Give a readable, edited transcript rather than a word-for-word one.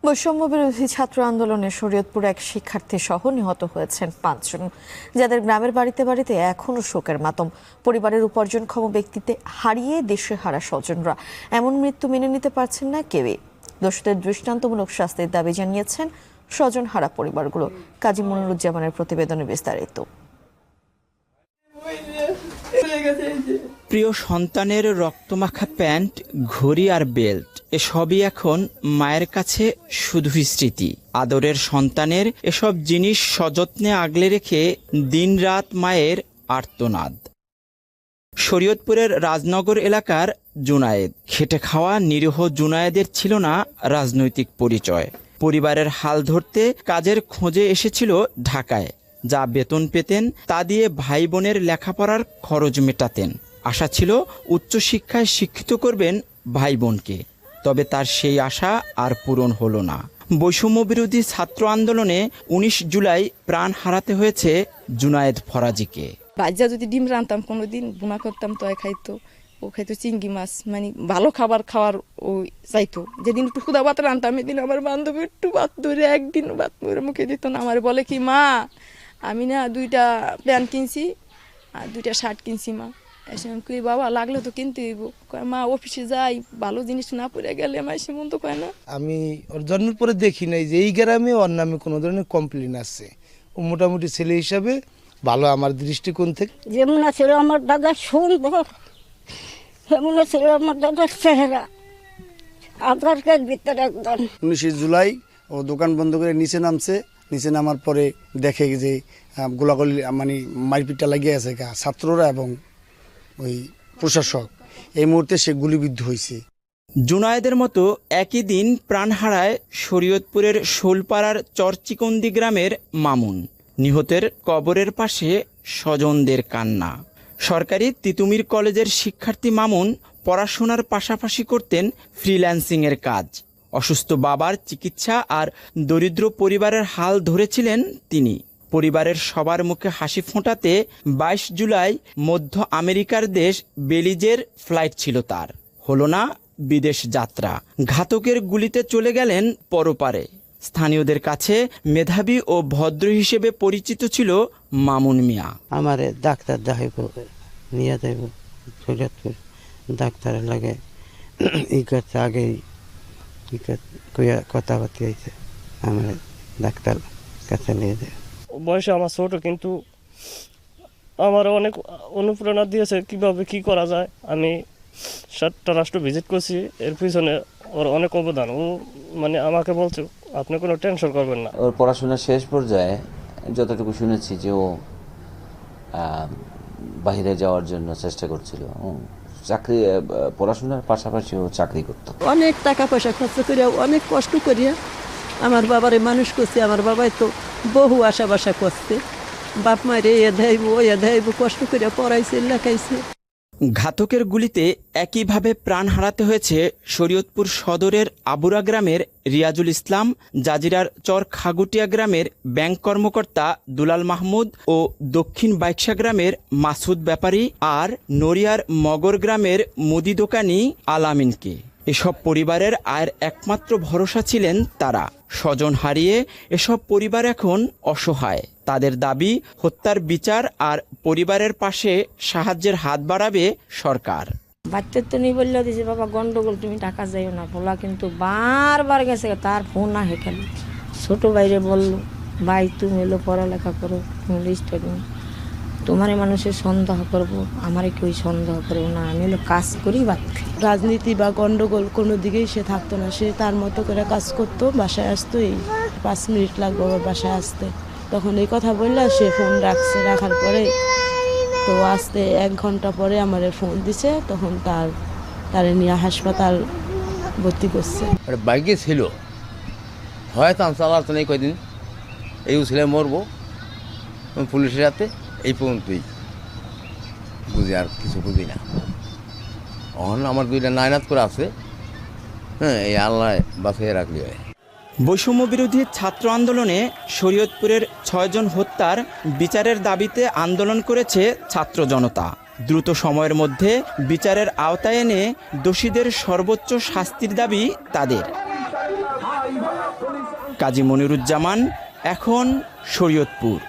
বৈষম্য বিরোধী ছাত্র আন্দোলনে শরীয়তপুর এক শিক্ষার্থী সহ নিহত হয়েছেন 5 জন, যাদের গ্রামের বাড়িতে বাড়িতে এখনো শোকের মাতম। পরিবারের উপার্জনক্ষম ব্যক্তিতে হারিয়ে দেশে হারা স্বজনরা এমন মৃত্যু মেনে নিতে পারছেন না কেউই। দোষীদের দৃষ্টান্তমূলক শাস্তির দাবি জানিয়েছেন স্বজন হারা পরিবারগুলো। কাজী মনিরুজ্জামানের প্রতিবেদনে বিস্তারিত। প্রিয় সন্তানের রক্তমাখা প্যান্ট, ঘড়ি আর বেল্ট এসবই এখন মায়ের কাছে শুধুই স্মৃতি। আদরের সন্তানের এসব জিনিস সযত্নে আগলে রেখে দিনরাত মায়ের আর্তনাদ। শরীয়তপুরের রাজনগর এলাকার জুনায়েদ। খেটে খাওয়া নিরীহ জুনায়েদের ছিল না রাজনৈতিক পরিচয়। পরিবারের হাল ধরতে কাজের খোঁজে এসেছিল ঢাকায়। যা বেতন পেতেন তা দিয়ে ভাই বোনের লেখাপড়ার খরচ মেটাতেন। আশা ছিল উচ্চশিক্ষায় শিক্ষিত করবেন ভাই বোনকে, তবে তার সেই আশা আর পূরণ হলো না। বৈষম্য বিরোধী ছাত্র আন্দোলনে 19 জুলাই প্রাণ হারাতে হয়েছে জুনায়েদ ফরাজিকে। বাজ্যা যদি ডিম রান্তাম কোনোদিন বুনা করতাম তো খাইতো, ও খাইতো চিংড়ি মাছ, মানে ভালো খাবার খাওয়ার ও চাইতো। যেদিন একটু খুদা ভাত রান্তাম এদিন আমার বান্ধবী একটু ভাত ধরে একদিন ভাত ধরে মুখে দিত না। আমার বলে কি, মা আমি না 2টা প্যান্ট কিনছি আর 2টা শার্ট কিনছি, মা এসে কই বাবা লাগলে তো কিনতে হইব। কয় মা অফিসে যাই, ভালো জিনিস না পরে গেলে আমার সেমন তো কয় না। আমি ওর জন্মের পরে দেখি নাই যে এই গ্রামে ওর নামে কোনো ধরনের কমপ্লেন আছে। ও মোটামুটি ছেলে হিসাবে ভালো আমার দৃষ্টিকোণ থেকে। যেমন ছিল আমার দাদা সুন্দর, তেমন ছিল আমার দাদার চেহারা, আধার কার্ড ভিতরে একদম। 19 জুলাই ও দোকান বন্ধ করে নিচে নামছে। নিচে নামার পরে দেখে যে গোলাগুলি মানে মারপিটটা লাগিয়ে আছে ছাত্ররা এবং ওই প্রশাসক। এই মুহূর্তে সে গুলিবিদ্ধ হয়েছে। জুনায়েদের মতো একই দিন প্রাণ হারায় শরীয়তপুরের শোলপাড়ার চরচিকন্দি গ্রামের মামুন। নিহতের কবরের পাশে স্বজনদের কান্না। সরকারি তিতুমির কলেজের শিক্ষার্থী মামুন পড়াশোনার পাশাপাশি করতেন ফ্রিল্যান্সিংয়ের কাজ। অসুস্থ বাবার চিকিৎসা আর দরিদ্র পরিবারের হাল ধরেছিলেন তিনি। পরিবারের সবার মুখে হাসি ফোটাতে 22 জুলাই মধ্য আমেরিকার দেশ বেলিজের ফ্লাইট ছিল তার। হলো না বিদেশ যাত্রা। ঘাতকের গুলিতে চলে গেলেন পরপারে। স্থানীয়দের কাছে মেধাবী ও ভদ্র হিসেবে পরিচিত ছিল মামুন মিয়া। আমারে ডাক্তার দেখাইব নিয়ে যাইব শরীয়তপুর, ডাক্তারের লাগে এই করতে আগেই কথাবার্তা হয়েছে, আমার ডাক্তার কাছে নিয়ে যায়। বয়সে আমার ছোট, কিন্তু আমার অনেক অনুপ্রেরণা দিয়েছে কিভাবে কি করা যায়। আমি 7টা রাষ্ট্র ভিজিট করছি, এর পিছনে ওর অনেক অবদান। ও মানে আমাকে বলছে আপনি কোনো টেনশন করবেন না। ওর পড়াশোনার শেষ পর্যায়ে যতটুকু শুনেছি যে ও বাইরে যাওয়ার জন্য চেষ্টা করছিল। চাকরি, পড়াশোনার পাশাপাশি ও চাকরি করত। অনেক টাকা পয়সা খরচ করিয়া, অনেক কষ্ট করিয়া আমার বাবারে মানুষ করছে। আমার বাবাই তো বহু আশা বাসা করছে, বাপ মায়ের এ দেয়ব ও দেয়ব, কষ্ট করিয়া পড়াইছে, লেখাইছে। ঘাতকের গুলিতে একইভাবে প্রাণ হারাতে হয়েছে শরীয়তপুর সদরের আবুরা গ্রামের রিয়াজুল ইসলাম, জাজিরার চর খাগুটিয়া গ্রামের ব্যাংক কর্মকর্তা দুলাল মাহমুদ ও দক্ষিণ বাইকশা গ্রামের মাসুদ ব্যাপারী আর নড়িয়ার মগর গ্রামের মুদি দোকানি আলামিনকে। এসব পরিবারের আয়ের একমাত্র ভরসা ছিলেন তারা। স্বজন হারিয়ে এসব পরিবার এখন অসহায়। তাদের দাবি হত্যার বিচার আর পরিবারের পাশে সাহায্যের হাত বাড়াবে সরকার। বাচ্চার তো নিয়ে বললো যে বাবা গন্ডগোল, তুমি টাকা যাইও না। বলা কিন্তু বারবার গেছে, তার ফোন না হেঁকেল। ছোটো বাইরে বললো, ভাই তুমি এলো পড়ালেখা করো, তুমি স্টাডি, তোমারে মানুষের সন্দেহ করবো, আমারে কেউ সন্দেহ করবো না, আমি হলো কাজ করি বাদ খাই। রাজনীতি বা গন্ডগোল কোনো দিকেই সে থাকতো না। সে তার মতো করে কাজ করতো, বাসায় আসতো। এই 5 মিনিট লাগবে আবার বাসায় আসতে। তখন এই কথা বললে সে ফোন রাখছে। রাখার পরে তো আসতে 1 ঘন্টা পরে আমার ফোন দিছে। তখন তারে নিয়ে হাসপাতাল ভর্তি করছে। বাইকে ছিল, হয়তো আমি চালাতো নেই কয়দিন, এই ছেলে মরবো পুলিশের হাতে, এই পর্যন্তই বুঝি, আর কিছু বুঝি না। এখন আমার 2টা নায়নাত করে আছে, হ্যাঁ, এই আল্লাহ বাঁচিয়ে রাখলি হয়। বৈষম্য বিরোধী ছাত্র আন্দোলনে শরীয়তপুরের 6 জন হত্যার বিচারের দাবিতে আন্দোলন করেছে ছাত্র জনতা। দ্রুত সময়ের মধ্যে বিচারের আওতায় এনে দোষীদের সর্বোচ্চ শাস্তির দাবি তাদের। কাজী মনিরুজ্জামান, এখন শরীয়তপুর।